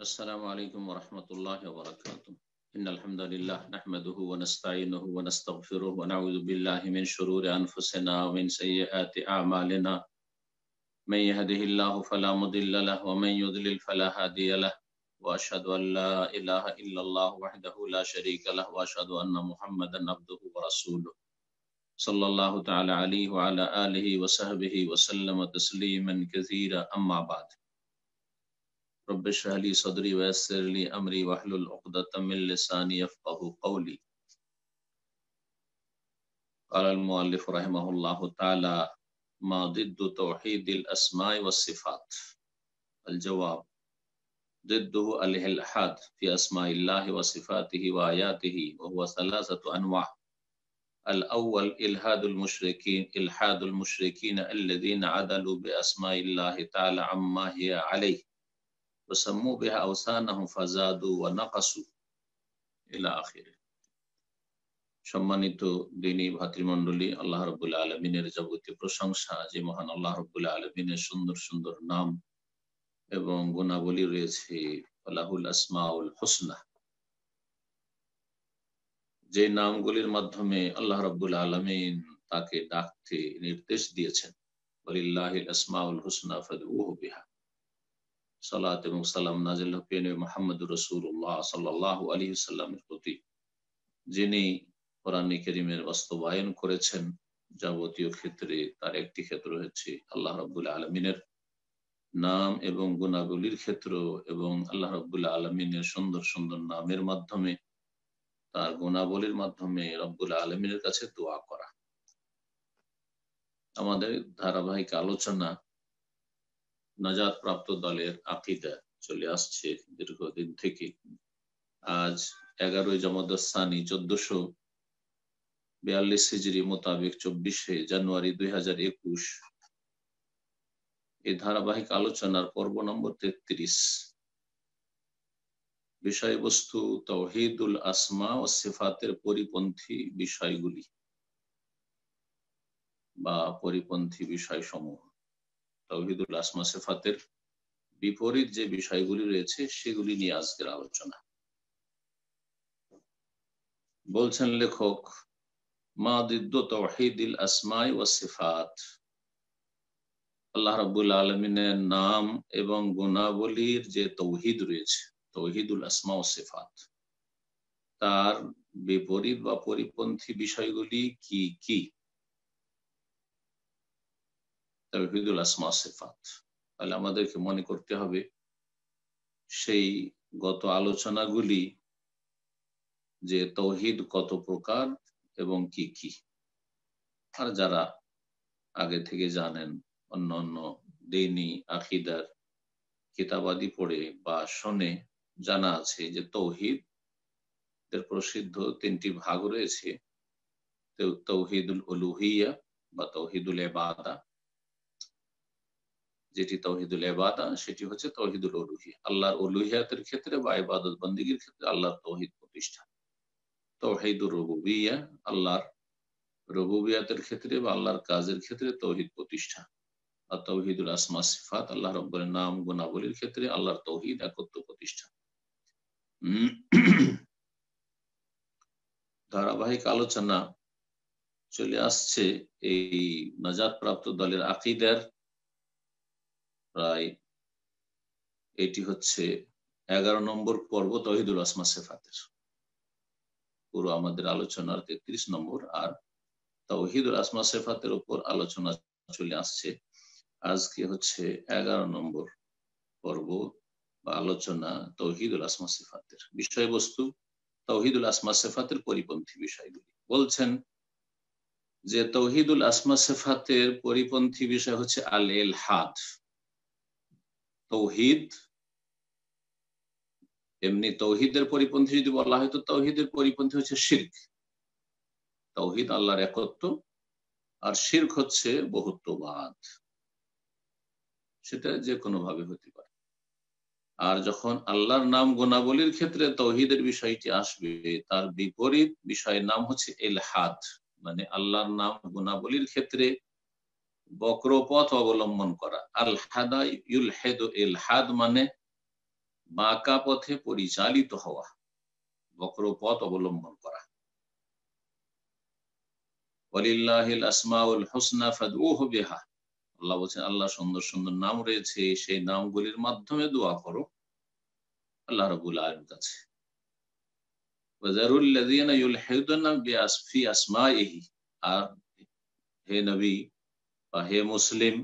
السلام عليكم ورحمة الله وبركاته. إن الحمد لله نحمده ونستعينه ونستغفره ونعوذ بالله من شرور أنفسنا ومن سيئات أعمالنا. من يهده الله فلا مضل له ومن يضلل فلا هادي له وأشهد أن لا إله إلا الله وحده لا شريك له وأشهد أن محمدا عبده ورسوله صلى الله تعالى عليه وعلى آله وصحبه وسلم تسليما كثيرا. أما بعد. رب اشرح لي صدري ويسر لي امري واحلل عقدة من لساني يفقهوا قولي. قال المؤلف رحمه الله تعالى: ما ضد توحيد الاسماء والصفات؟ الجواب: ضده الالحاد في اسماء الله وصفاته واياته، وهو ثلاثة انواع. الاول الحاد المشركين الذين عدلوا باسماء الله تعالى عما هي عليه وسموا بها أوثانهم فزادوا ونقصوا إلى آخره। সম্মানিত দিনী ভাতৃমণ্ডলী, আল্লাহ রাব্বুল আলামিনের যাবতীয় প্রশংসা, যে মহান আল্লাহ রাব্বুল আলামিনের সুন্দর সুন্দর নাম এবং গুণাবলী রয়েছে। লাহুল আসমাউল হুসনা, যে নামগুলির মাধ্যমে আল্লাহ রাব্বুল আলামিন তাকে ডাকতে নির্দেশ দিয়েছেন। ওয়ালিল্লাহিল আসমাউল হুসনা ফাদউহু বিহা। সালাত এবং সালাম নাযিল হোক মুহাম্মদুর রাসূলুল্লাহ সাল্লাল্লাহু আলাইহি ওয়াসাল্লামের প্রতি, যিনি কোরআন কারীমের বাস্তবায়ন করেছেন যাবতীয় ক্ষেত্রে। তার একটি ক্ষেত্র হচ্ছে আল্লাহ রাব্বুল আলামিনের নাম এবং গুণাবলীর ক্ষেত্র, এবং আল্লাহ রাব্বুল আলামিনের সুন্দর সুন্দর নামের মাধ্যমে, তার গুণাবলীর মাধ্যমে রব্বুল আলামিনের কাছে দোয়া করা। আমাদের ধারাবাহিক আলোচনা নাজাত প্রাপ্ত দলের আকীদা চলে আসছে দীর্ঘদিন থেকে। আজ 11 জমাদাস সানি 1442 হিজরি মোতাবেক 24 জানুয়ারি 2021 এই ধারাবাহিক আলোচনার পর্ব নম্বর 33। বিষয়বস্তু তাওহীদুল আসমা ও সিফাতের পরিপন্থী বিষয়গুলি বা পরিপন্থী বিষয়সমূহ। তাওহীদুল আসমা সিফাতের বিপরীত যে বিষয়গুলি রয়েছে সেগুলি নিয়ে আজকের আলোচনা। বলছেন লেখক: মা দিদ্দু তাওহীদিল আসমাই ওয়াস সিফাত। আল্লাহ রাব্বুল আলামিনের নাম এবং গুণাবলীর যে তাওহীদ রয়েছে, তাওহীদুল আসমা ওয়াস সিফাত, তার বিপরীত বা পরিপন্থী বিষয়গুলি কি কি? তাওহীদুল আসমা ওয়াস সিফাত, তাহলে আমাদেরকে মনে করতে হবে সেই গত আলোচনাগুলি যে তাওহীদ কত প্রকার এবং কি কি। আর যারা আগে থেকে জানেন, অন্য অন্য দ্বীনি আকীদার কিতাবাদি পড়ে বা শুনে জানা আছে যে তাওহীদ এর প্রসিদ্ধ 3টি ভাগ রয়েছে। তাওহীদুল উলুহিয়া বা তাওহীদুল ইবাদা, যেটি তাওহীদুল ইবাদা সেটি হচ্ছে তাওহীদুল উলুহিয়া, আল্লাহর উলুহিয়াতের ক্ষেত্রে বা ইবাদত বন্দেগীর ক্ষেত্রে আল্লাহর তাওহীদ প্রতিষ্ঠা। তাওহীদুর রুবুবিয়্যা, আল্লাহর রুবুবিয়্যাতের ক্ষেত্রে বা আল্লাহর কাজের ক্ষেত্রে তাওহীদ প্রতিষ্ঠা। আর তাওহীদুল আসমা সিফাত, আল্লাহর রব্বুল নাম গুণাবলীর ক্ষেত্রে আল্লাহর তাওহীদ একত্ব প্রতিষ্ঠা। ধারাবাহিক আলোচনা চলে আসছে এই নাজাত প্রাপ্ত দলের আকীদার প্রায় এটি হচ্ছে 11 নম্বর পর্ব তাওহীদুল আসমা সিফাতের। পুরো আমাদের আলোচনার 33 নম্বর, আর তাওহীদুল আসমা সিফাতের উপর আলোচনা চলে আসছে। আজকে হচ্ছে 11 নম্বর পর্ব বা আলোচনা তাওহীদুল আসমা সিফাতের। বিষয়বস্তু তাওহীদুল আসমা সিফাতের পরিপন্থী বিষয়গুলি। বলছেন যে তাওহীদুল আসমা সিফাতের পরিপন্থী বিষয় হচ্ছে আল ইলহাদ। তাওহীদ এমনি তাওহীদের পরিপন্থী যদি বলা হয় তো তাওহীদের পরিপন্থী হচ্ছে শিরক। তাওহীদ আল্লাহর একত্ব, আর শিরক হচ্ছে বহুত্ববাদ। সেটা যে কোনো ভাবে হতে পারে। আর যখন আল্লাহর নাম গুণাবলীর ক্ষেত্রে তাওহীদের বিষয়টি আসবে, তার বিপরীত বিষয়ের নাম হচ্ছে ইলহাদ, মানে আল্লাহর নাম গুণাবলীর ক্ষেত্রে বক্রপথ অবলম্বন করা। আল হাদা ইউলহিদু, ইলহাদ মানে বাঁকা পথে পরিচালিত হওয়া, বক্র পথ অবলম্বন করা। ওয়ালিল্লাহিল আসমাউল হুসনা ফাদউহু বিহা, আল্লাহ বলছেন আল্লাহ সুন্দর সুন্দর নাম রয়েছে, সেই নামগুলির মাধ্যমে দোয়া করো আল্লাহ রাব্বুল আলামিনের কাছে। ওয়াজারুল্লাযীনা ইউলহিদুনা ফি আসমাইহি, আর হে নবী বা হে মুসলিম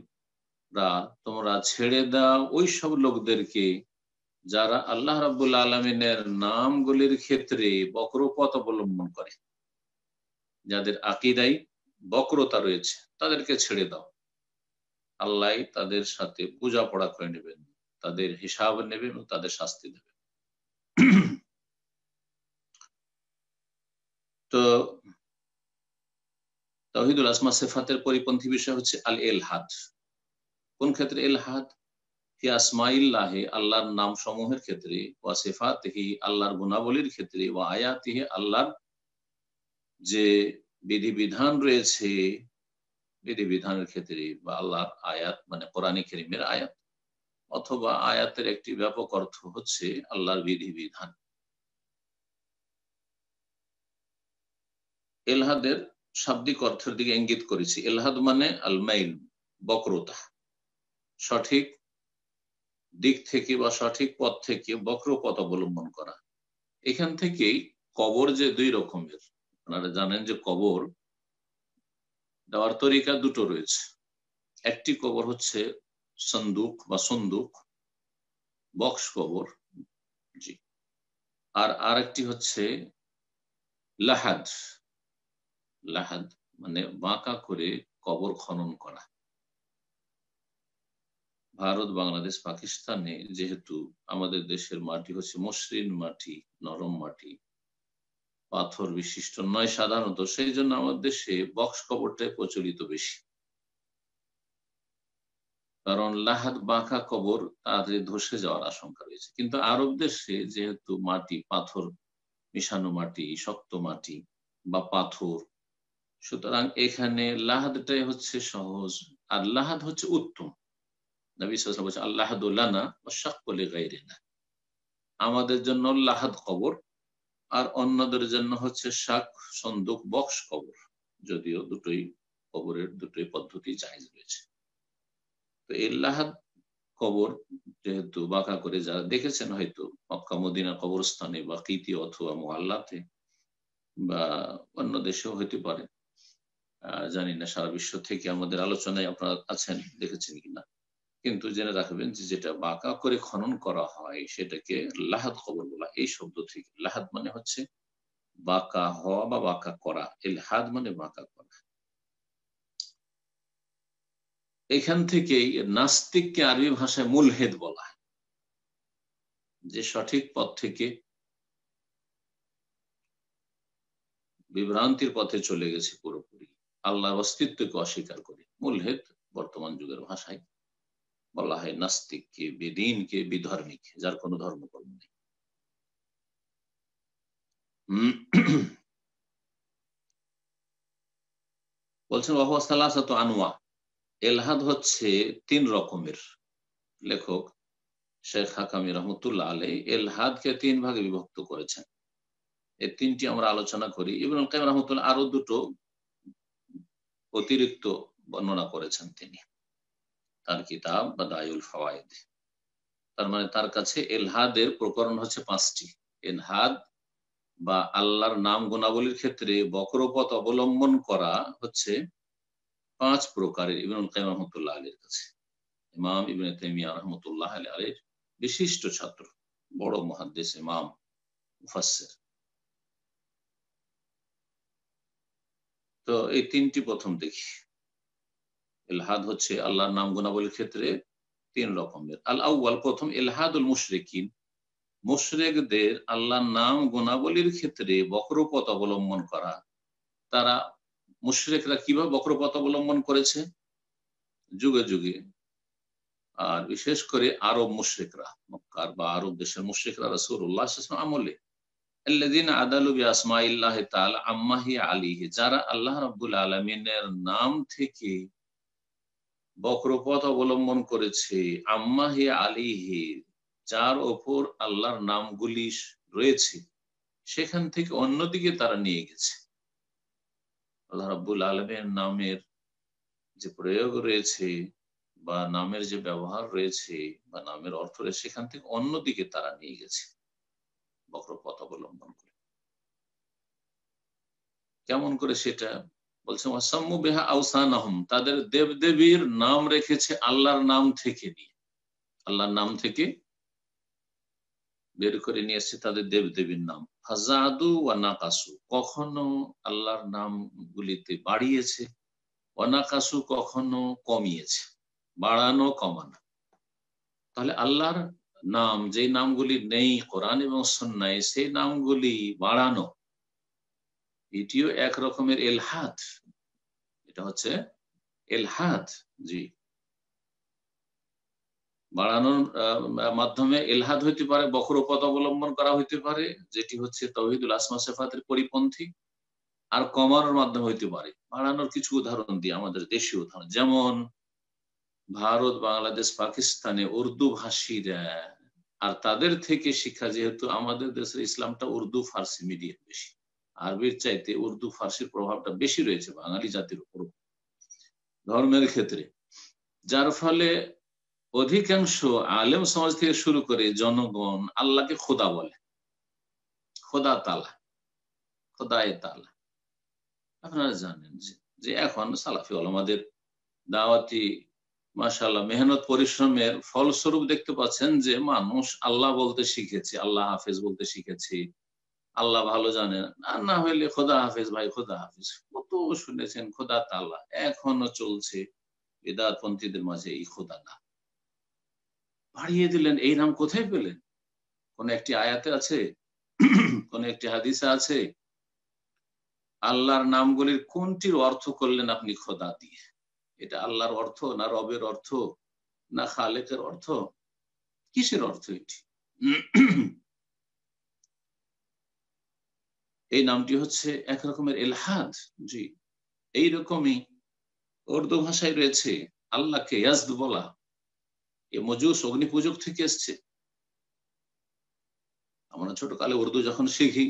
রা, তোমরা ছেড়ে দাও ওই সব লোকদেরকে যারা আল্লাহ রাব্বুল আলামিনের নামগুলির ক্ষেত্রে বক্রপথ অবলম্বন করে, যাদের আকীদায় বক্রতা রয়েছে তাদেরকে ছেড়ে দাও। আল্লাহ তাদের সাথে বোঝাপড়া করে নেবেন, তাদের হিসাব নেবেন ও তাদের শাস্তি দেবেন। তো তাওহীদুল আসমা সিফাতের পরিপন্থী বিষয় হচ্ছে আল ইলহাদ। কোন ক্ষেত্রে ইলহাদ? ফি আসমাইল্লাহি, আল্লাহর নাম সমূহের ক্ষেত্রে, ওয়া সিফাতিহি, আল্লাহর গুণাবলীর ক্ষেত্রে, ওয়া আয়াতিহি, আল্লাহর যে বিধিবিধান রয়েছে বিধিবিধানের ক্ষেত্রে, বা আল্লাহর আয়াত মানে কোরআনে কারীমের আয়াত, অথবা আয়াতের একটি ব্যাপক অর্থ হচ্ছে আল্লাহর বিধিবিধান। এলহাদের শাব্দিক অর্থের দিকে ইঙ্গিত করেছি। এলহাদ মানে আল মাইল, বক্রতা, সঠিক দিক থেকে বা সঠিক পথ থেকে বক্র পথ অবলম্বন করা। এখান থেকেই কবর যে দুই রকমের, আপনারা জানেন যে কবর দেওয়ার তরিকা দুটো রয়েছে। একটি কবর হচ্ছে সন্দুক বা সন্দুক, বক্স কবর, জি। আর আরেকটি হচ্ছে লাহাদ। লাহাদ মানে বাঁকা করে কবর খনন করা। ভারত, বাংলাদেশ, পাকিস্তানে যেহেতু আমাদের দেশের মাটি হচ্ছে মসৃণ মাটি, নরম মাটি, পাথর বিশিষ্ট নয় সাধারণত, সেই জন্য আমাদের দেশে বক্স কবরটাই প্রচলিত বেশি। কারণ লাহাদ বাঁকা কবর তাড়াতাড়ি ধসে যাওয়ার আশঙ্কা রয়েছে। কিন্তু আরব দেশে যেহেতু মাটি পাথর মিশানো মাটি, শক্ত মাটি বা পাথর, সুতরাং এখানে লাহাদটাই হচ্ছে সহজ, আর লাহাদ হচ্ছে উত্তম। নবী সাল্লাল্লাহু আলাইহি ওয়াসাল্লাম বলেছেন আল্লাহাদু লানা ওয়া শাক্কু লিগাইরিনা, আমাদের জন্য লাহাদ কবর আর অন্যদের জন্য হচ্ছে শাক, সন্দুক, বক্স কবর। যদিও দুটোই কবরের দুটোই পদ্ধতি জায়েজ রয়েছে। তো এই লাহাদ কবর যেহেতু বাঁকা করে, যারা দেখেছেন হয়তো মক্কা মদিনা কবরস্থানে বা কিতি অথবা মুআল্লাতে বা অন্য দেশেও হইতে পারে, জানি না সারা বিশ্ব থেকে আমাদের আলোচনায় আপনারা আছেন, দেখেছেন কিনা। কিন্তু জেনে রাখবেন যে যেটা বাঁকা করে খনন করা হয় সেটাকে লাহাদ কবর বলা। এই শব্দ থেকে, লাহাদ মানে হচ্ছে বাঁকা হওয়া বা বাঁকা করা, ইলহাদ মানে বাঁকা করা। এখান থেকেই নাস্তিককে আরবি ভাষায় মুলহেদ বলা হয়, যে সঠিক পথ থেকে বিভ্রান্তির পথে চলে গেছে পুরোপুরি, আল্লাহর অস্তিত্বকে অস্বীকার করে। মুলহেদ বর্তমান যুগের ভাষায় বলা হয় নাস্তিককে, বেদিনকে, বিধর্মীক, যার কোনো ধর্মকর্ম নেই। বলছেন আনোয়া, এলহাদ হচ্ছে 3 রকমের। লেখক শেখ হাকামি রহমতুল্লাহ আলাইহি এলহাদকে 3 ভাগে বিভক্ত করেছেন। এই 3টি আমরা আলোচনা করি। ইবনুল কাইয়িম রহমতুল্লাহ আরো দুটো অতিরিক্ত বর্ণনা করেছেন তিনি তার কিতাব বাদায়ুল ফাওয়ায়েদ। তার মানে তার কাছে এলহাদের প্রকরণ হচ্ছে 5টি। এলহাদ বা আল্লাহর নাম গুণাবলীর ক্ষেত্রে বক্রপথ অবলম্বন করা হচ্ছে 5 প্রকারের। ইবনুল কাইয়িম রহমতুল্লাহ আলাইহির কাছে, ইমাম ইবনে তাইমিয়া রহমতুল্লাহ আলাইহির বিশিষ্ট ছাত্র, বড় মুহাদ্দিস, ইমাম, মুফাসসির। তো এই 3টি প্রথম দেখি। ইলহাদ হচ্ছে আল্লাহর নাম গুণাবলীর ক্ষেত্রে 3 রকমের। আল আউয়াল, প্রথম, ইলহাদুল মুশরিকিন, মুশরিকদের আল্লাহর নাম গুণাবলীর ক্ষেত্রে বক্রপথ অবলম্বন করা। তারা, মুশরিকরা কিভাবে বক্রপথ অবলম্বন করেছে যুগে যুগে, আর বিশেষ করে আরব মুশরিকরা, মক্কার বা আরব দেশের মুশরিকরা রাসূলুল্লাহ সাল্লাল্লাহু আলাইহি ওয়াসাল্লাম আমলে, আল্লাযীনা আদালু বিআসমাইল্লাহি তাআলা আম্মা হিয়া আলাইহি, যারা আল্লাহ রাব্বুল আলামিনের নাম থেকে বক্রপথ অবলম্বন করেছে, আম্মা হিয়া আলাইহি, যার ওপর আল্লাহর নামগুলি রয়েছে সেখান থেকে অন্যদিকে তারা নিয়ে গেছে। আল্লাহ রাব্বুল আলামিনের নামের যে প্রয়োগ রয়েছে বা নামের যে ব্যবহার রয়েছে বা নামের অর্থ রয়েছে সেখান থেকে অন্যদিকে তারা নিয়ে গেছে বক্রপথ অবলম্বন করে। কেমন করে সেটা বলছে, ওয়াসাম্মু বিহা আওসানাহুম, তাদের দেবদেবীর নাম রেখেছে আল্লাহর নাম থেকে নিয়ে, আল্লাহর নাম থেকে বের করে নিয়ে এসছে তাদের দেবদেবীর নাম। ফাজাদু ওয়া নাকাসু, কখনো আল্লাহর নামগুলিতে বাড়িয়েছে, ওয়া নাকাসু কখনো কমিয়েছে, বাড়ানো কমানো। তাহলে আল্লাহর নাম যে নামগুলি নেই কোরআন এবং সুন্নায়, সেই নামগুলি বাড়ানো, এটিও এক রকমের এলহাদ। এটা হচ্ছে এলহাদ। জি, বাড়ানোর মাধ্যমে এলহাদ হইতে পারে, বক্রপথ অবলম্বন করা হইতে পারে, যেটি হচ্ছে তাওহীদুল আসমা সিফাতের পরিপন্থী। আর কমানোর মাধ্যমে হইতে পারে। বাড়ানোর কিছু উদাহরণ দিই, আমাদের দেশীয় উদাহরণ, যেমন ভারত, বাংলাদেশ, পাকিস্তানে উর্দু ভাষীরা, আর তাদের থেকে শিক্ষা, যেহেতু আমাদের দেশের ইসলামটা উর্দু ফার্সি মিডিয়াম বেশি, আরবির চাইতে উর্দু ফার্সির প্রভাবটা বেশি রয়েছে বাঙালি জাতির উপর ধর্মের ক্ষেত্রে, যার ফলে অধিকাংশ আলেম সমাজ থেকে শুরু করে জনগণ আল্লাহকে খোদা বলে, খোদা তাআলা, খোদায়ে তাআলা। আপনারা জানেন যে এখন সালাফি ওলামাদের দাওয়াতি মাশাআল্লাহ মেহনত পরিশ্রমের ফলস্বরূপ দেখতে পাচ্ছেন যে মানুষ আল্লাহ বলতে শিখেছে, আল্লাহ হাফেজ বলতে শিখেছে, আল্লাহ ভালো জানেন, আর না হইলে খোদা হাফেজ, ভাই খোদা হাফেজ, কত শুনেছেন খোদা তাআলা, এখনো চলছে বিদআতপন্থীদের মাঝে এই খোদা না। বাড়িয়ে দিলেন, এই নাম কোথায় পেলেন? কোন একটি আয়াতে আছে? কোন একটি হাদিসে আছে? আল্লাহর নামগুলির কোনটির অর্থ করলেন আপনি খোদা দিয়ে? এটা আল্লাহর অর্থ না রবের অর্থ না খালেকের অর্থ? কিসের অর্থ এটি? এই নামটি হচ্ছে এক রকমের এলহাদ। জি, এইরকমই উর্দু ভাষায় রয়েছে আল্লাহকে ইয়াজদ বলা, এ মজুস অগ্নি পূজক থেকে এসছে। আমরা ছোটকালে উর্দু যখন শিখি,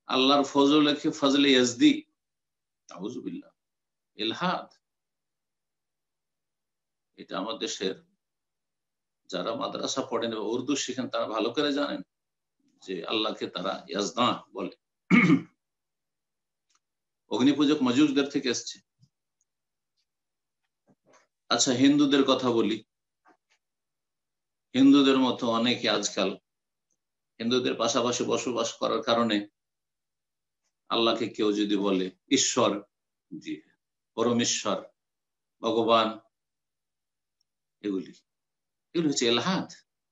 আল্লাহর ফজল লেখে ফজলে ইয়াজদি, আউযুবিল্লাহ, এলহাদ। এটা আমার দেশের যারা মাদ্রাসা পড়েন এবং উর্দু শিখেন তারা ভালো করে জানেন যে আল্লাহকে তারা ইয়াজদা বলে। অগ্নিপূজক মজুসদের থেকে এসছে। আচ্ছা, হিন্দুদের কথা বলি। হিন্দুদের মতো অনেকে আজকাল হিন্দুদের পাশাপাশি বসবাস করার কারণে আল্লাহকে কেউ যদি বলে ঈশ্বর, জি, পরমেশ্বর, ভগবান, এগুলি হচ্ছে এলহাদ।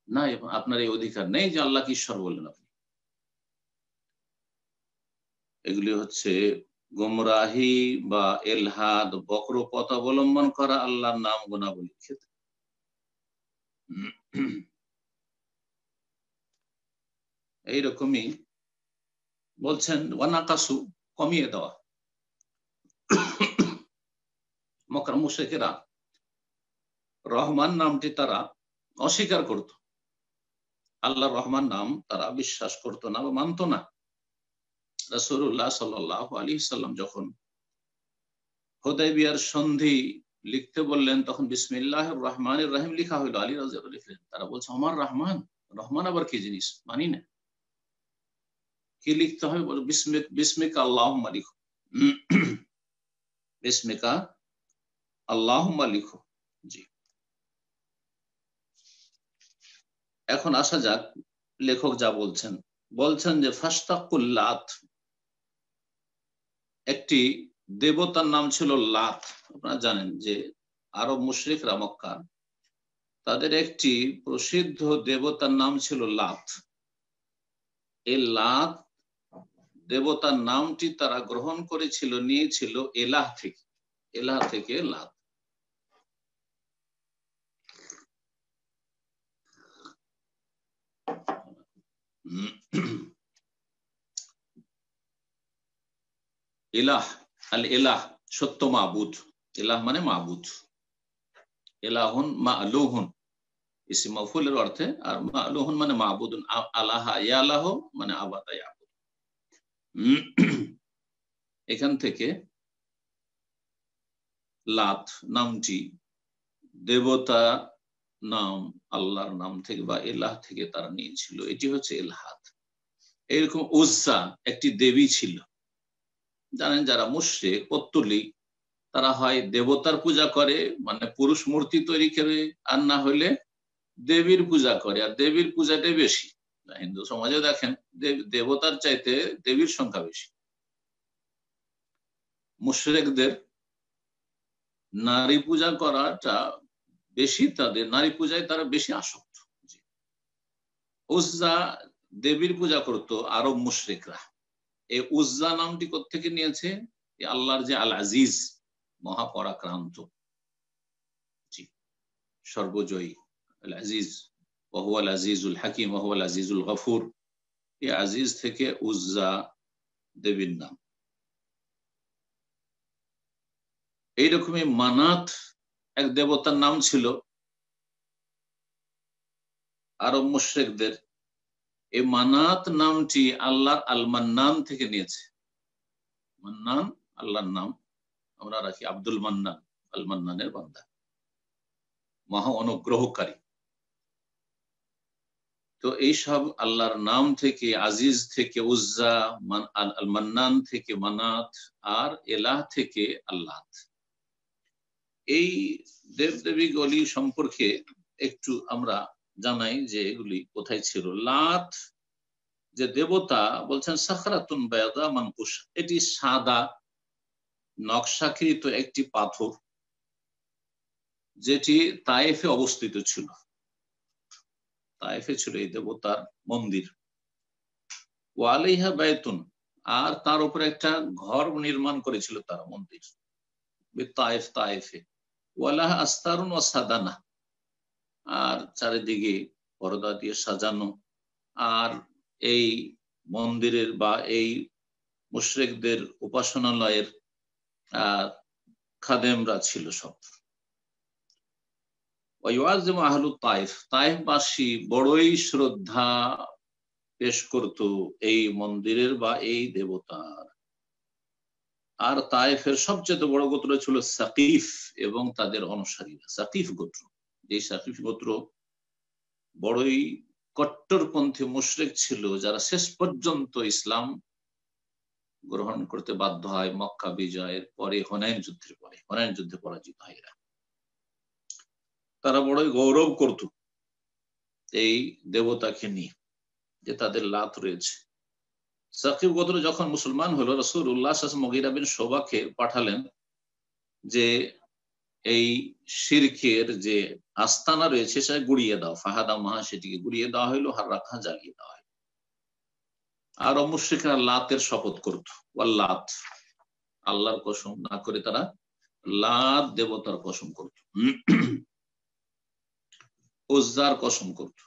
না, আপনার এই অধিকার নেই যে আল্লাহকে ঈশ্বর বললেন আপনি। এগুলি হচ্ছে গোমরাহি বা এলহাদ, বক্রপথ অবলম্বন করা আল্লাহর নাম গুণাবলীর ক্ষেত্রে। এইরকমই বলছেন ওয়ানাকাসু, কমিয়ে দেওয়া। মক্কার মুশরিকেরা রহমান নামটি তারা অস্বীকার করত, আল্লাহ রহমান নাম তারা বিশ্বাস করত না বা মানত না। রাসূলুল্লাহ সাল্লাল্লাহু আলাইহি সাল্লাম যখন হুদায়বিয়ার সন্ধি লিখতে বললেন, তখন বিসমিল্লাহির রহমানির রহিম লিখা হইল, আলী রাদিয়াল্লাহু লিখলেন। তারা বলছে আমার রহমান, রহমান আবার কি জিনিস, মানি না। কি লিখতে হবে? বলে বিসমিকা আল্লাহুম্মা লিখো, বিসমিকা আল্লাহুম্মা লিখো। জি, এখন আসা যাক লেখক যা বলছেন। বলছেন যে ফাশতাকুল লাত, একটি দেবতার নাম ছিল লাত। আপনারা জানেন যে আরব মুশরিকরা মক্কা, তাদের একটি প্রসিদ্ধ দেবতার নাম ছিল লাত। এই লাত দেবতার নামটি তারা গ্রহণ করেছিল, নিয়েছিল এলাহ থেকে, এলাহ থেকে লাত। ইলাহ, আল ইলাহ সত্য মাবুদ, ইলাহ মানে মাবুদ, ইলাহুন মা'লুহুন, ইসম মাফউলের অর্থে, আর মা'লুহুন মানে মাবুদুন, আলাহা ইয়ালাহ মানে আবাদা ইয়াবুদ। এখান থেকে লাত নামটি দেবতা নাম, আল্লাহর নাম থেকে বা এলাহ থেকে তারা নিয়েছিল, এটি হচ্ছে এলহাদ। এরকম উজ্জা একটি দেবী ছিল। জানেন যারা মুশরিক পত্তলিক তারা হয় দেবতার পূজা করে, মানে পুরুষ মূর্তি তৈরি করে, আর না হলে দেবীর পূজা করে, আর দেবীর পূজাটাই বেশি। হিন্দু সমাজে দেখেন দেবতার চাইতে দেবীর সংখ্যা বেশি। মুশরিকদের নারী পূজা করাটা বেশি, তাদের নারী পূজায় তারা বেশি আসক্ত। উজ্জা দেবীর পূজা করতো আরব মুশরিকরা। এই উজ্জা নামটি কোত্থেকে নিয়েছে? আল্লাহর যে আল আজিজ, মহাপরাক্রান্ত, সর্বজয়ী, আল আজিজ, ওয়া হুয়াল আজিজুল হাকিম ওয়া হুয়াল আজিজুল গফুর, এই আজিজ থেকে উজ্জা দেবীর নাম। এইরকমই মানাত এক দেবতার নাম ছিল আরব মুশরিকদের। এই মানাত নামটি আল্লাহর আল মান্নান থেকে নিয়েছে। মান্নান আল্লাহর নাম, আমরা রাখি আব্দুল মান্নান, আল মান্নানের বান্দা, মহা অনুগ্রহকারী। তো এইসব আল্লাহর নাম থেকে, আজিজ থেকে উজ্জা, আল মান্নান থেকে মানাত, আর এলাহ থেকে আল্লাহ। এই দেবদেবীগুলি সম্পর্কে একটু আমরা জানাই যে এগুলি কোথায় ছিল। লাত যে দেবতা, বলছেন সাখরাতুন বায়দা মানকুশ, এটি সাদা নকশাকৃত একটি পাথর, যেটি তায়েফে অবস্থিত ছিল। তায়েফে ছিল এই দেবতার মন্দির। ওয়ালাইহা বায়তুন, আর তার উপরে একটা ঘর নির্মাণ করেছিল তারা, মন্দির তায়েফ, তায়েফে। ওয়ালাহা আস্তারুন ওয়া সাদানা, আর চারিদিকে পর্দা দিয়ে সাজানো। আর এই মন্দিরের বা এই মুশরিকদের উপাসনালয়ের খাদেমরা ছিল সব। তায়েফবাসী বড়ই শ্রদ্ধা পেশ করত এই মন্দিরের বা এই দেবতার। আর তায়েফের সবচেয়ে বড় গোত্র ছিল সাকিফ এবং তাদের অনুসারীরা, সাকিফ গোত্র। এই সাকিফ গোত্র বড়ই কট্টরপন্থী মুশরিক ছিল, যারা শেষ পর্যন্ত ইসলাম গ্রহণ করতে বাধ্য হয় মক্কা বিজয়ের পরে, হুনাইন যুদ্ধের পরে। হুনাইন যুদ্ধে পরাজিত হয় এরা। তারা বড়ই গৌরব করত এই দেবতাকে নিয়ে, যে তাদের লাত রয়েছে। সাকিব গোত্র যখন মুসলমান হলো, রাসূলুল্লাহ সাল্লাল্লাহু আলাইহি ওয়াসাল্লাম মুগীরা বিন শুবাকে পাঠালেন যে এই শিরকের যে আস্তানা রয়েছে সেটা গুড়িয়ে দাও, ফাহাদা মাহা, সেটিকে গুড়িয়ে দেওয়া হইলো, আর রাখা জ্বালিয়ে দেওয়া হইলো। আর মুশরিকরা লাতের শপথ করত, ওয়াল্লাত, আল্লাহর কসম না করে তারা লাত দেবতার কসম করত, উজ্জার কসম করত।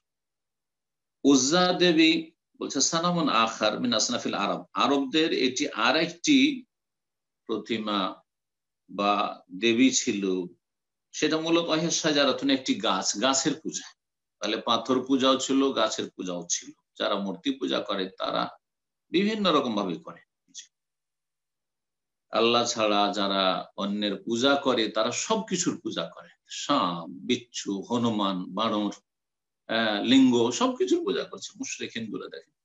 উজ্জা দেবী, বলছে সানামুন আখার মিন আসনাফিল আরব, আরবদের এটি আর একটি প্রতিমা বা দেবী ছিল। সেটা মূলত সাজারাতুন, একটি গাছ, গাছের পূজা। তাহলে পাথর পূজাও ছিল, গাছের পূজাও ছিল। যারা মূর্তি পূজা করে তারা বিভিন্ন রকম ভাবে করে। আল্লাহ ছাড়া যারা অন্যের পূজা করে তারা সবকিছুর পূজা করে, সাপ, বিচ্ছু, হনুমান, বানর, লিঙ্গ, সবকিছুর পূজা করছে মুশরিক হিন্দুরা। দেখেন,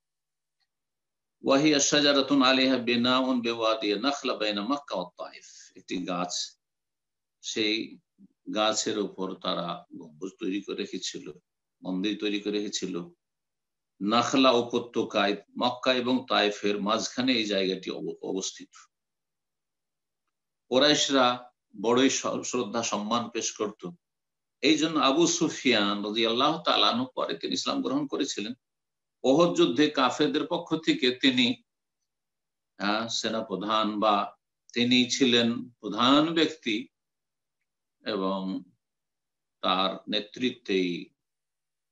ওয়াহিয়া শাজারাতুন আলাইহা বিনাউন বিওয়াদি নাখলা বাইনা মক্কা ওয়া তায়েফ, একটি গাছ, সেই গাছের উপর তারা গম্বুজ তৈরি করে রেখেছিল, মন্দির তৈরি করে রেখেছিল। নাখলা উপত্যকায়, মক্কা এবং তায়েফের মাঝখানে এই জায়গাটি অবস্থিত। কুরাইশরা বড়ই শ্রদ্ধা সম্মান পেশ করত। এই জন্য আবু সুফিয়ান রাদিয়াল্লাহু তাআলা আনহু, পরে তিনি ইসলাম গ্রহণ করেছিলেন, ওহদ যুদ্ধে কাফেরদের পক্ষ থেকে তিনি সেনাপ্রধান, বা তিনি ছিলেন প্রধান ব্যক্তি, এবং তার নেতৃত্বেই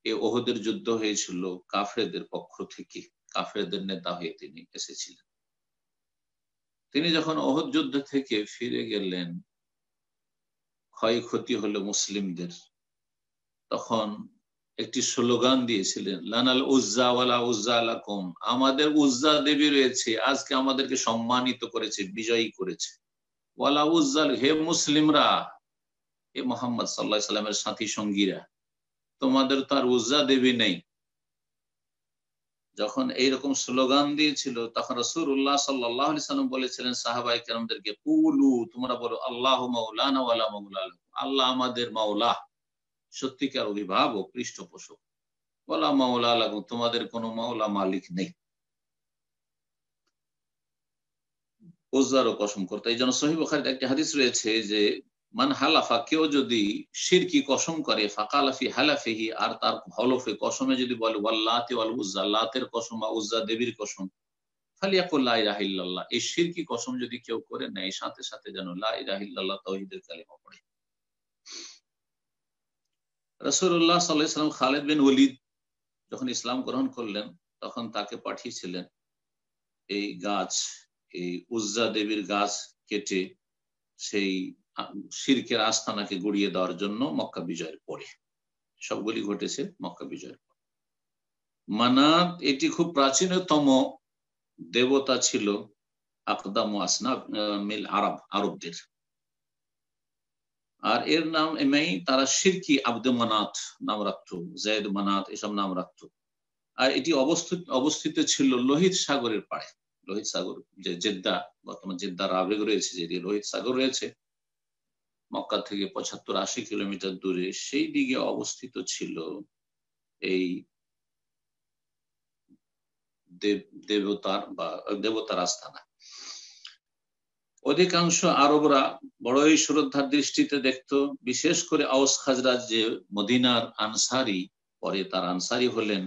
এই ওহদের যুদ্ধ হয়েছিল কাফেরদের পক্ষ থেকে, কাফেরদের নেতা হয়ে তিনি এসেছিলেন। তিনি যখন ওহদ যুদ্ধ থেকে ফিরে গেলেন, ক্ষয়ক্ষতি হলো মুসলিমদের, তখন একটি স্লোগান দিয়েছিলেন, লানাল উজ্জা ওয়ালা উজ্জা লাকুম, আমাদের উজ্জা দেবী রয়েছে, আজকে আমাদেরকে সম্মানিত করেছে, বিজয়ী করেছে। ওয়ালা উজ্জা, হে মুসলিমরা, হে মোহাম্মদ সাল্লাল্লাহু আলাইহি সাল্লামের সাথী সঙ্গীরা, তোমাদের তো আর উজ্জা দেবী নেই। যখন এইরকম স্লোগান দিয়েছিল তখন রাসূলুল্লাহ সাল্লাল্লাহু আলাইহি সাল্লাম বলেছিলেন সাহাবায়ে কেরামদেরকে, কুলু, তোমরা বলো আল্লাহু মাওলানা ওয়ালা মাওলা লাকুম, আল্লাহ আমাদের মাওলা, সত্যিকার অভিভাবক, পৃষ্ঠপোষক, ওয়ালা মাওলা লাকুম, তোমাদের কোনো মাওলা মালিক নেই। উজ্জারও কসম করতে। এই জন্য সহিহ বুখারীতে একটি হাদিস রয়েছে যে মান হালাফা, কেউ যদি শিরকি কসম করে, ফাকালা ফি হালাফিহি, আর তার হলফে কসমে যদি বলে ওয়াল্লাতি ওয়াল উজ্জা, লাতের কসম বা উজ্জা দেবীর কসম, ফালিয়াকুল লা ইলাহা ইল্লাল্লাহ, এই শিরকি কসম যদি কেউ করে নেয়, সাথে সাথে যেন লা ইলাহা ইল্লাল্লাহ তাওহীদের কালিমা পড়ে। রাসূলুল্লাহ সাল্লাল্লাহু আলাইহি ওয়াসাল্লাম খালিদ বিন ওলীদ যখন ইসলাম গ্রহণ করলেন তখন তাকে পাঠিয়েছিলেন এই গাছ, এই উজ্জা দেবীর গাছ কেটে সেই শিরকের আস্তানাকে গুড়িয়ে দেওয়ার জন্য মক্কা বিজয়ের পরে। সবগুলি ঘটেছে মক্কা বিজয়ের পর। মানাত এটি খুব প্রাচীনতম দেবতা ছিল আকদাম ও আসনাফ মিল আরবদের, আর এর নাম এমনি তারা শিরকি আব্দে মানাত নাম রাখতো, জায়েদ মানাত এসব নাম রাখতো। আর এটি অবস্থিত ছিল লোহিত সাগরের পাড়ে। লোহিত সাগর যে জেদ্দা, বর্তমান জেদ্দার আবেগ রয়েছে, যে লোহিত সাগর রয়েছে মক্কা থেকে ৭৫-৮০ কিলোমিটার দূরে, সেই দিকে অবস্থিত ছিল এই দেবতার আস্তানা। অধিকাংশ আরবরা বড়ই শ্রদ্ধার দৃষ্টিতে দেখত, বিশেষ করে আওস খাজরাজ যে মদিনার আনসারি, পরে তার আনসারি হলেন,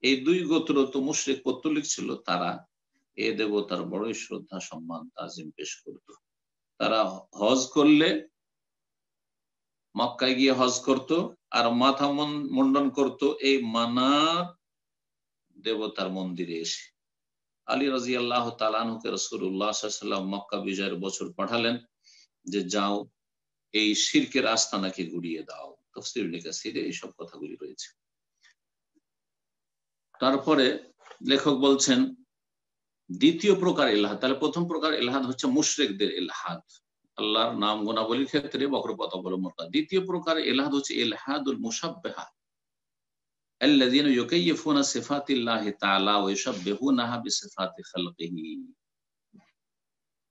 এই দুই গোত্র তো মুশরিক পৌত্তলিক ছিল, তারা এ দেবতার বড়ই শ্রদ্ধা সম্মান তাজিম পেশ করত। তারা হজ করলে মক্কায় গিয়ে হজ করত আর মাথা মুন্ডন করত এই মানাত দেবতার মন্দিরে এসে। আলী রাদিয়াল্লাহু তাআলা আনহুকে রাসূলুল্লাহ সাল্লাল্লাহু আলাইহি ওয়াসাল্লাম মক্কা বিজয়ের বছর পাঠালেন যে যাও এই শিরকের আস্তানাকে গুড়িয়ে দাও। তাফসীর ইবনে কাসিরে এইসব কথাগুলি রয়েছে। তারপরে লেখক বলছেন দ্বিতীয় প্রকার ইলহাদ, তাহলে প্রথম প্রকার ইলহাদ হচ্ছে মুশরিকদের ইলহাদ, আল্লাহর নাম গুণাবলীর ক্ষেত্রে বক্রপথ অবলম্বন করা। দ্বিতীয় প্রকার ইলহাদ হচ্ছে ইলহাদুল মুশাব্বিহা আল্লাযীনা ইউকাইয়িফুনা সিফাতিল্লাহি তাআলা ওয়া ইউশাব্বিহুনাহা বিসিফাতি খালকিহি।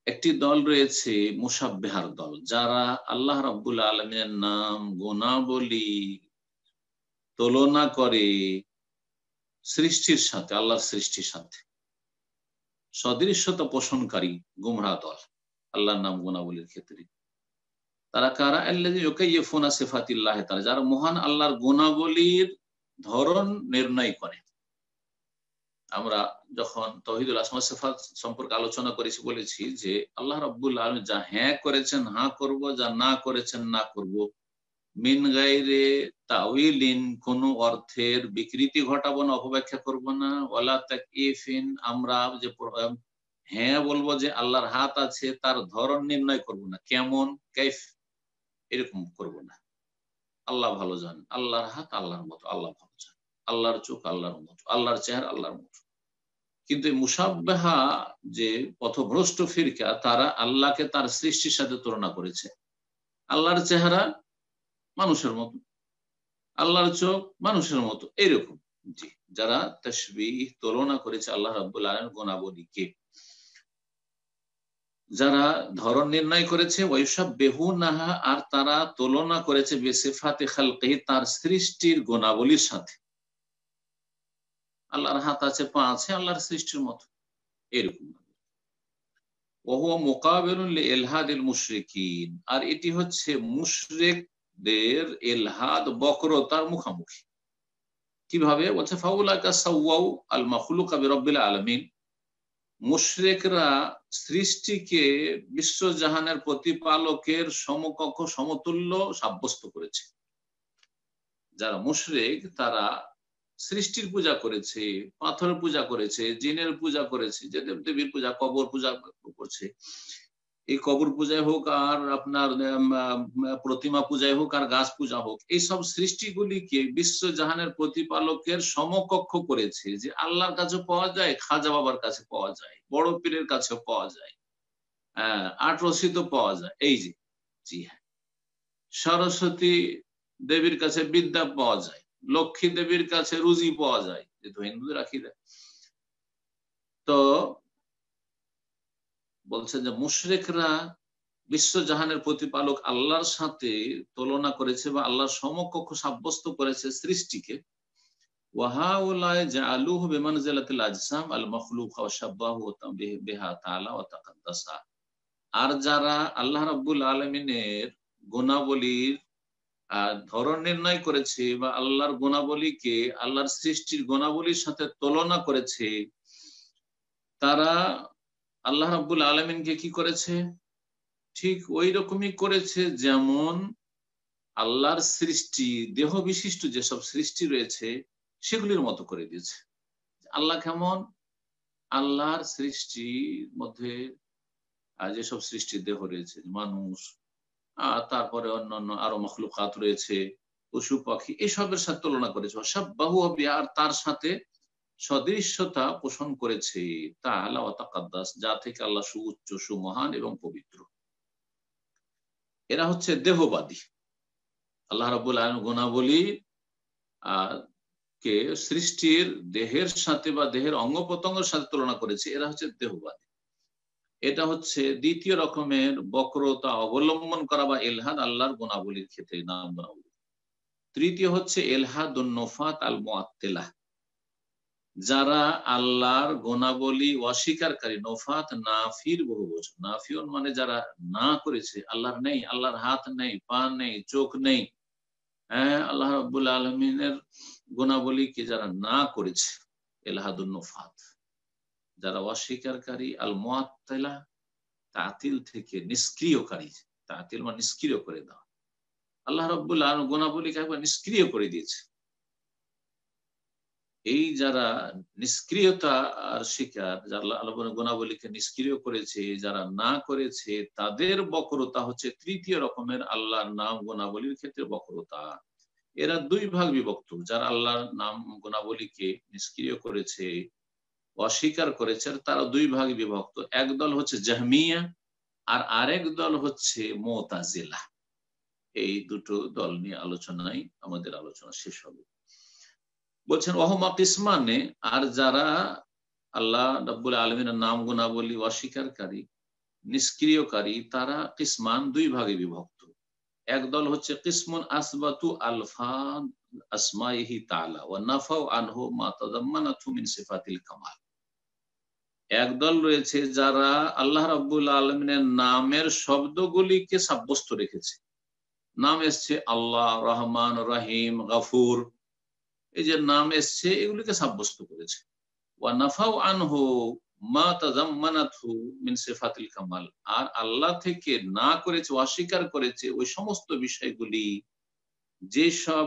একটি দল রয়েছে মুশাব্বিহার দল, যারা আল্লাহ রাব্বুল আলামিনের নাম গুণাবলী তুলনা করে সৃষ্টির সাথে, আল্লাহর সৃষ্টির সাথে, সদৃশ্যতা পোষণকারী গুমরাহ দল আল্লাহর নাম গুণাবলীর ক্ষেত্রে। তারা কারা? আল্লাযীনা ইউকাইয়িফুনা সিফাতিল্লাহি তাআলা, যারা মহান আল্লাহর গুণাবলীর ধরন নির্ণয় করে। আমরা যখন তাওহীদুল আসমা ওয়াস সিফাত সম্পর্কে আলোচনা করেছি, বলেছি যে আল্লাহ রাব্বুল আলামিন যা হ্যাঁ করেছেন হ্যাঁ করব, যা না করেছেন না করব, মিন গায়রে তাউইলিন, কোন অর্থের বিকৃতি ঘটাবো না, অপব্যাখ্যা করব না, ওয়ালা তাকইফিন, আমরা যে হ্যাঁ বলবো যে আল্লাহর হাত আছে, তার ধরন নির্ণয় করব না, কেমন কাইফ এরকম করব না। আল্লাহ ভালো জানেন, আল্লাহর হাত আল্লাহর মতো, আল্লাহ ভালো জানেন, আল্লাহর চোখ আল্লাহর মতো, আল্লাহর চেহারা আল্লাহর মতো। কিন্তু মুশাব্বিহা যে পথভ্রষ্ট ফিরকা, তারা আল্লাহকে তার সৃষ্টির সাথে তুলনা করেছে। আল্লাহর চেহারা মানুষের মতো, আল্লাহর চোখ মানুষের মতো, এরকম। জি, যারা তাশবিহ তুলনা করেছে আল্লাহ রাব্বুল আলামিনের গুণাবলীকে, যারা ধরন নির্ণয় করেছে, ওয়ায়ুশাব্বিহুনাহা, আর তারা তুলনা করেছে বিসিফাতি খালকিহি, তার সৃষ্টির গুণাবলীর সাথে। আল্লাহর হাত আছে, পা আছে, আল্লাহর সৃষ্টির মতো, এরকম। ওয়া মুকাবিলুন লিইলহাদিল মুশরিকিন, আর এটি হচ্ছে মুশরিকদের ইলহাদ বক্রতার মুখোমুখি। কিভাবে? বলছে ফাউলাকা সাওয়াউ আল মাখলুকা বিরাব্বিল আলামিন, মুশরিকরা সৃষ্টিকে বিশ্বজাহানের প্রতিপালকের সমকক্ষ সমতুল্য সাব্যস্ত করেছে। যারা মুশরিক তারা সৃষ্টির পূজা করেছে, পাথরের পূজা করেছে, জিনের পূজা করেছে, যে দেবদেবীর পূজা, কবর পূজা করছে, এই কবর পূজায় হোক আর আপনার প্রতিমা পূজায় হোক আর গাছ পূজা হোক, এই সব সৃষ্টিগুলিকে বিশ্ব জাহানের প্রতিপালকের সমকক্ষ করেছে, যে আল্লাহর কাছে পাওয়া যায়, খাজা বাবার কাছে পাওয়া যায়, বড় পীরের কাছে পাওয়া যায়, আট রশিদ পাওয়া যায়। এই যে, জি হ্যাঁ, সরস্বতী দেবীর কাছে বিদ্যা পাওয়া যায়, লক্ষ্মী দেবীর কাছে রুজি পাওয়া যায়, যেহেতু হিন্দুদের আকিদা। তো বলছে যে মুশরিকরা বিশ্বজাহানের প্রতিপালক আল্লাহর সাথে তুলনা করেছে বা আল্লাহর সমকক্ষ সাব্যস্ত করেছে সৃষ্টিকে। ওয়াহাউলায় জাআলুহু বিমানজিলাতিল আজসাম আল মাখলুকা ওয়া শাব্বাহু বিহা তাআলা ওয়া তাকাদ্দাসা। আর যারা আল্লাহ রাব্বুল আলামিনের গুণাবলীর ধরন নির্ণয় করেছে বা আল্লাহর গুণাবলীকে আল্লাহর সৃষ্টির গুণাবলীর সাথে তুলনা করেছে, তারা আল্লাহ রাব্বুল আলামিনকে কি করেছে? ঠিক ওই রকমই করেছে যেমন আল্লাহর সৃষ্টি দেহ বিশিষ্ট যেসব সৃষ্টি রয়েছে সেগুলির মতো করে দিয়েছে। আল্লাহ কেমন? আল্লাহর সৃষ্টির মধ্যে যেসব সৃষ্টির দেহ রয়েছে, মানুষ, তারপরে অন্যান্য আরো মখলুকাত রয়েছে, পশু পাখি, এসবের সাথে তুলনা করেছে। সব বাহু হবে, আর তার সাথে সদৃশ্যতা পোষণ করেছে তাআলা ওয়া তাকাদ্দাস, যা থেকে আল্লাহ সুউচ্চ, সুমহান এবং পবিত্র। এরা হচ্ছে দেহবাদী। আল্লাহ রাব্বুল আলামিন গুণাবলী কে সৃষ্টির দেহের সাথে বা দেহের অঙ্গ প্রত্যঙ্গের সাথে তুলনা করেছে, এরা হচ্ছে দেহবাদী। এটা হচ্ছে দ্বিতীয় রকমের বক্রতা অবলম্বন করা বা এলহাদ আল্লাহর গুণাবলীর ক্ষেত্রে, নাম গুণাবলী। তৃতীয় হচ্ছে এলহাদুন নুফাত আল মুআত্তিলা, যারা আল্লাহর গুণাবলী অস্বীকারী। নফাত নাফির বহুবচন, নাফিউন মানে যারা না করেছে, আল্লাহর নেই, আল্লাহর হাত নেই, পা নেই, চোখ নেই, আল্লাহ রাব্বুল আলামিনের গুণাবলীকে যারা না করেছে, এলহাদুন নুফাত, যারা অস্বীকারী। আল মুআত্তিলা তাতিল থেকে নিষ্ক্রিয়কারী, তাতিল মানে নিষ্ক্রিয় করে দেওয়া। আল্লাহ রাব্বুল আলামিন গুণাবলীকে একবার নিষ্ক্রিয় করে দিয়েছে। এই যারা নিষ্ক্রিয়তা আর শিকার, যারা আল্লাহর গুণাবলীকে নিষ্ক্রিয় করেছে, যারা না করেছে, তাদের বক্রতা হচ্ছে তৃতীয় রকমের আল্লাহর নাম গুণাবলীর ক্ষেত্রে বক্রতা। এরা দুই ভাগ বিভক্ত। যারা আল্লাহর নাম গুণাবলীকে নিষ্ক্রিয় করেছে, অস্বীকার করেছে, তারা দুই ভাগ বিভক্ত। এক দল হচ্ছে জাহমিয়া আর আরেক দল হচ্ছে মুতাজিলা। এই দুটো দল নিয়ে আলোচনায় আমাদের আলোচনা শেষ হবে। বলছেন ওহমা কিসমানে, আর যারা আল্লাহ রাব্বুল আলামিনের নাম গুণাবলী অস্বীকারী, নিষ্ক্রিয়কারী, তারা কিসমান দুই ভাগে বিভক্ত। একদল হচ্ছে কিসমুন আসবাতু আলফাদ আসমাইহি তাআলা ওয়া নাফাউ আনহু মা তাদাম্মানাতহু মিন সিফাতিল কামাল। একদল রয়েছে যারা আল্লাহ রাব্বুল আলামিনের নামের শব্দগুলিকে সাব্যস্ত রেখেছে। নাম এসছে আল্লাহ, রহমান, রহিম, গফুর, এই যে নাম এসছে এগুলিকে সাব্যস্ত করেছে। ওয়া নাফাউ আনহু মা তাযাম্মানাতহু মিন সিফাতিল কামাল, আর আল্লাহ থেকে না করেছে, অস্বীকার করেছে ওই সমস্ত বিষয়গুলি যেসব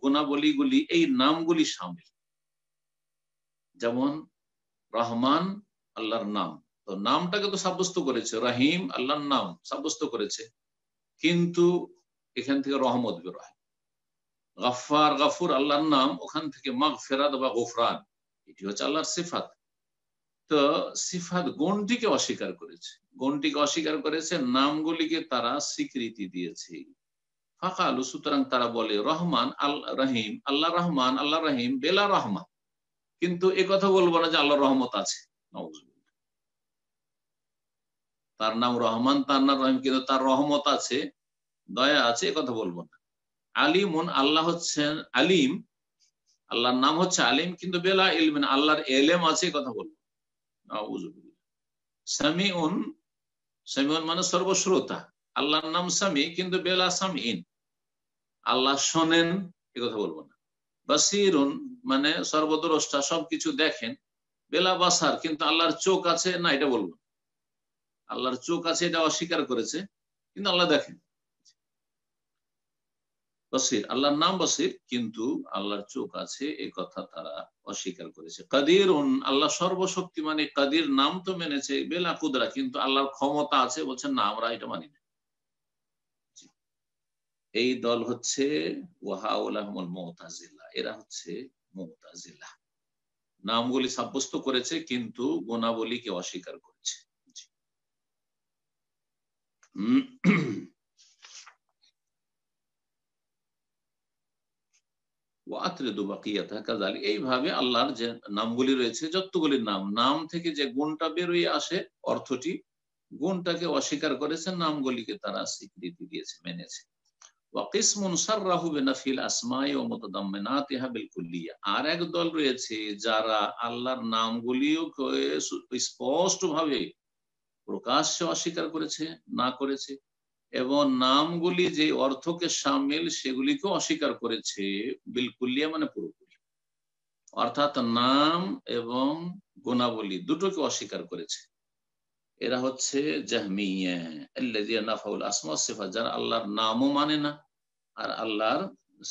গুণাবলীগুলি এই নামগুলি শামিল। যেমন রহমান আল্লাহর নাম, তো নামটাকে তো সাব্যস্ত করেছে, রহিম আল্লাহর নাম সাব্যস্ত করেছে, কিন্তু এখান থেকে রহমত বের হয়। গফফার, গফুর আল্লাহর নাম, ওখান থেকে মাগফিরাত বা গুফরান, এটি হচ্ছে আল্লাহর সিফাত। তো সিফাত গুণটিকে অস্বীকার করেছে, গুণটিকে অস্বীকার করেছে, নামগুলিকে তারা স্বীকৃতি দিয়েছে। ফাকালু, সুতরাং তারা বলে রহমান আল রহিম, আল্লাহ রহমান, আল্লাহ রহিম বেলা রহমান, কিন্তু এ কথা বলবো না যে আল্লাহর রহমত আছে। তার নাম রহমান, তার নাম রহিম, কিন্তু তার রহমত আছে, দয়া আছে, এ কথা বলবো না। আলিমুন, আল্লাহ হচ্ছেন আলিম, আল্লাহর নাম হচ্ছে আলিম, কিন্তু বেলা ইলমিন, আল্লাহর এলেম আছে, কথা বলবো। সামিউন, সামিউন মানে সর্বশ্রোতা, আল্লাহর নাম সামি, কিন্তু বেলা সামিন, আল্লাহ শোনেন, এ কথা বলবো না। বাসিরুন মানে সর্বদ্রষ্টা, সবকিছু দেখেন, বেলা বাসার, কিন্তু আল্লাহর চোখ আছে না, এটা বলবো। আল্লাহর চোখ আছে এটা অস্বীকার করেছে, কিন্তু আল্লাহ দেখেন। বসির, আল্লাহর নাম বসির, কিন্তু আল্লাহর চোখ আছে এই কথা তারা অস্বীকার করেছে। কাদির, আল্লাহ সর্বশক্তিমান, কাদির নাম তো মেনেছে, বেলা কুদরা, কিন্তু আল্লাহর ক্ষমতা আছে বলছেন না, আমরা এটা মানি না। এই দল হচ্ছে ওয়াহাউলাহুল মুতাজিলা, এরা হচ্ছে মুতাজিলা। নামগুলি সাব্যস্ত করেছে কিন্তু গুণাবলীকে অস্বীকার করেছে। এইভাবে আল্লাহর যে নামগুলি রয়েছে, যতগুলি নাম থেকে যে গুণটা বেরোয় আসে, অর্থটি, গুণটাকে অস্বীকার করেছে, নামগুলিকে তারা স্বীকৃতি দিয়েছে, মেনেছে। আর এক দল রয়েছে যারা আল্লাহর নামগুলিও স্পষ্ট ভাবে প্রকাশ্যে অস্বীকার করেছে, না করেছে, এবং নামগুলি যে অর্থকে শামিল সেগুলিকে অস্বীকার করেছে বিলকুলিয়া, মানে পুরোপুরি, অর্থাৎ নাম এবং গুণাবলী দুটোকে অস্বীকার করেছে। এরা হচ্ছে জাহমিয়া, আল্লাযীনা নাফাউল আসমা ওয়াস সিফাত, যারা আল্লাহর নামও মানে না আর আল্লাহর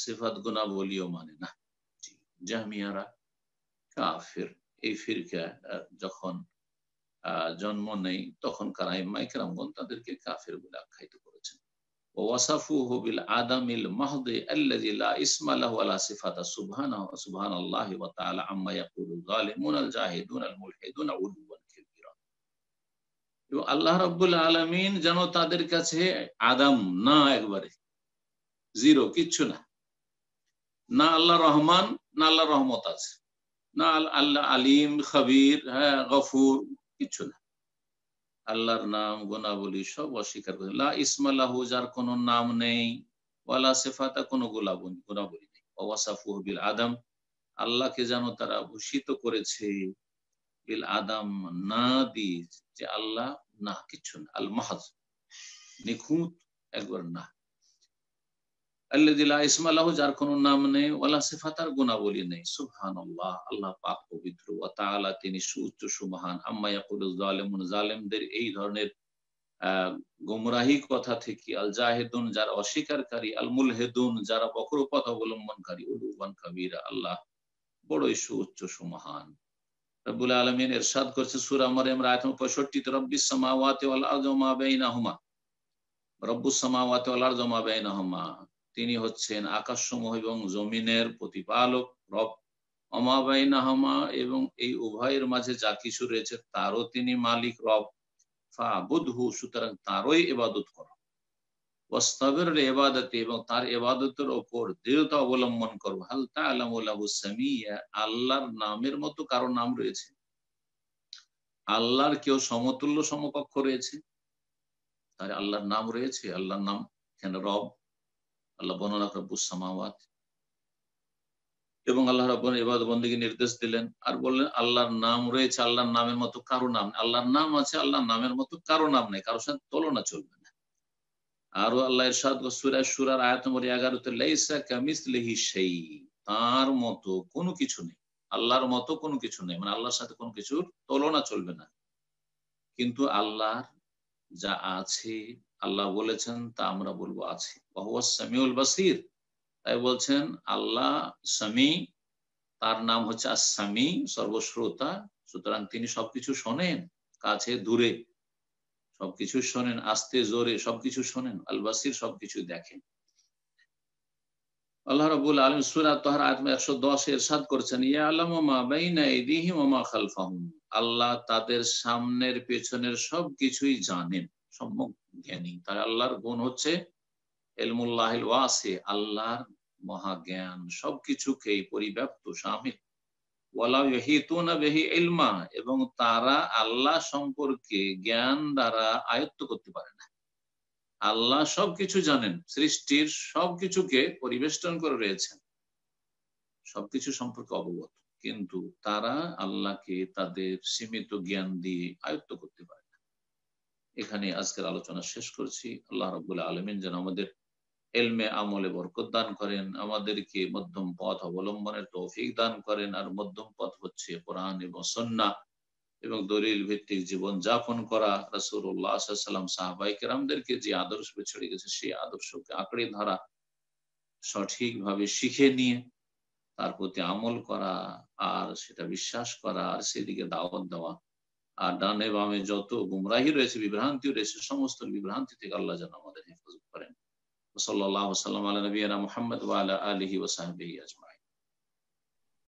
সিফাত গুণাবলীও মানে না। জাহমিয়ারা কাফির। এই ফিরকা যখন জন্ম নেই তখন আইম্মায়ে কেরামগণ তাদেরকে কাফির বলে আখ্যায়িত করেছেন। ওয়াসাফুহু বিল আদামিল মাহদি আল্লাযী লা ইসমা লাহু ওয়া লা সিফাতা সুবহানাল্লাহি ওয়া তাআলা আম্মা ইয়াকুলু যালিমুনাল জাহিদুনাল মুলহিদুনা উলুওয়ান কাবীরা। এবং আল্লাহ রাব্বুল আলামিন যেন তাদের কাছে আদম, না, একবারে জিরো, কিচ্ছু না। না আল্লাহ রহমান, না আল্লাহ রহমত আছে, না আল্লাহ আলিম, খবীর, হ্যাঁ, গফুর, কিচ্ছু না। আল্লাহর নাম গুণাবলী সব অস্বীকার করে। লা ইসমা লাহু, যার কোনো নাম নেই, ওয়ালা সিফাতা, কোনো গুণাবলী নেই। ওয়াসাফুহু বিল আদম, আল্লাহকে যেন তারা ভূষিত করেছে বিল আদম, না দিয়ে, যে আল্লাহ না, কিচ্ছু না, আল মাহজ, নিখুঁত, একবার না। আল্লাযী লা ইসমা লাহু, যার কোনো নাম নেই, ওয়ালা সিফাতার গুণাবলী নেই। সুবহানাল্লাহ, আল্লাহ পাক পবিত্র, ওয়া তাআলা, তিনি সুউচ্চ সুবহান, আম্মা ইয়াকুলু যালিমুন, জালেমদের এই ধরনের গুমরাহি কথা থেকে, আল জাহিদুন, যারা অস্বীকারী, আল মুলহিদুন, যারা বক্র পথ অবলম্বনকারী, উলুওয়ান কাবীরা, আল্লাহ বড়ই সুউচ্চ সুমহান। রব্বুল আলামিন ইরশাদ করেছে সূরা মারইয়াম আয়াত 65, রব্বিস সামাওয়াতি ওয়াল আরদি ওয়া মা বাইনাহুমা, রব্বুস সামাওয়াতি ওয়াল আরদি ওয়া মা বাইনাহুমা, তিনি হচ্ছেন আকাশসমূহ এবং জমিনের প্রতিপালক, রব। ওয়া মা বাইনাহুমা, এবং এই উভয়ের মাঝে যা কিছু রয়েছে তারও তিনি মালিক, রব। ফাবুদহু, সুতরাং তারই ইবাদত করো। ওয়াসতাবির লিইবাদাতি, এবং তার ইবাদতের উপর দৃঢ়তা অবলম্বন করো। হাল তা'লামু লাহু সামিয়া, আল্লাহর নামের মতো কারো নাম রয়েছে? আল্লাহর কেউ সমতুল্য সমকক্ষ রয়েছে? তাহলে আল্লাহর নাম রয়েছে। আল্লাহর নাম কেন রব? আল্লাহ বর্ণনা রব্বুস সামাওয়াত, এবং আল্লাহ রাব্বুল ইবাদত বন্দেগী নির্দেশ দিলেন, আর বললেন আল্লাহর নাম রয়েছে, আল্লাহর নামের মতো কারো নাম। আল্লাহর নাম আছে, আল্লাহর নামের মতো কারো নাম নেই, কারোর সাথে তুলনা চলবে না। আরো আল্লাহ ইরশাদ সূরা সূরার আয়াত নম্বর 11-তে, লাইসা কামিসলিহি শাই, তার মতো কোনো কিছু নেই, আল্লাহর মতো কোনো কিছু নেই, মানে আল্লাহর সাথে কোনো কিছুর তুলনা চলবে না। কিন্তু আল্লাহর যা আছে, আল্লাহ বলেছেন তা আমরা বলবো আছে। ওয়া হুয়াস সামিউল বাসীর, তাই বলছেন আল্লাহ সামি, তার নাম হচ্ছে আস-সামি, সর্বশ্রোতা। সুতরাং তিনি সবকিছু শোনেন, কাছে দূরে সবকিছু শোনেন, আস্তে জোরে সবকিছু শোনেন। আল বাসির, সবকিছু দেখেন। আল্লাহ রাব্বুল আলামিন সূরা তাহর আয়াত 110 এ ইরশাদ করেছেন, ইয়ালামু মা বাইনা আইদিহিম ওয়া মা খালফাহুম, আল্লাহ তাদের সামনের পেছনের সবকিছুই জানেন, সম্যক জ্ঞানী। তাই আল্লাহর গুণ হচ্ছে ইলমুল্লাহিল ওয়াসি, আল্লাহর মহাজ্ঞান, সবকিছুকেই পরিব্যাপ্ত, শামিল। ওয়ালা ইউহিতুনা বিহি ইলমা, এবং তারা আল্লাহ সম্পর্কে জ্ঞান দ্বারা আয়ত্ত করতে পারে না। আল্লাহ সবকিছু জানেন, সৃষ্টির সবকিছুকে পরিবেষ্টন করে রয়েছেন, সবকিছু সম্পর্কে অবগত, কিন্তু তারা আল্লাহকে তাদের সীমিত জ্ঞান দিয়ে আয়ত্ত করতে পারে না। এখানে আজকের আলোচনা শেষ করছি। আল্লাহ রাব্বুল আলামিন যেন আমাদের ইলমে আমলে বরকত দান করেন, আমাদেরকে মধ্যম পথ অবলম্বনের তৌফিক দান করেন। আর মধ্যম পথ হচ্ছে কোরআন এবং সুন্নাহ এবং দলিল ভিত্তিক জীবন যাপন করা। রাসূলুল্লাহ সাল্লাল্লাহু আলাইহি ওয়াসাল্লাম সাহাবায়ে কেরামদেরকে যে আদর্শ ছেড়ে গেছে সেই আদর্শকে আঁকড়ে ধরা, সঠিকভাবে শিখে নিয়ে তার প্রতি আমল করা, আর সেটা বিশ্বাস করা, আর সেদিকে দাওয়াত দেওয়া। আর ডানে বামে যত গুমরাহি রয়েছে, বিভ্রান্তি রয়েছে, সমস্ত বিভ্রান্তি থেকে আল্লাহ যেন আমাদের হেফাজত করেন। সাল্লাল্লাহু সাল্লাম আলা নবিয়িনা মুহাম্মদ ওয়া আলা আলিহি ওয়া সাহবিহি আজমাইন।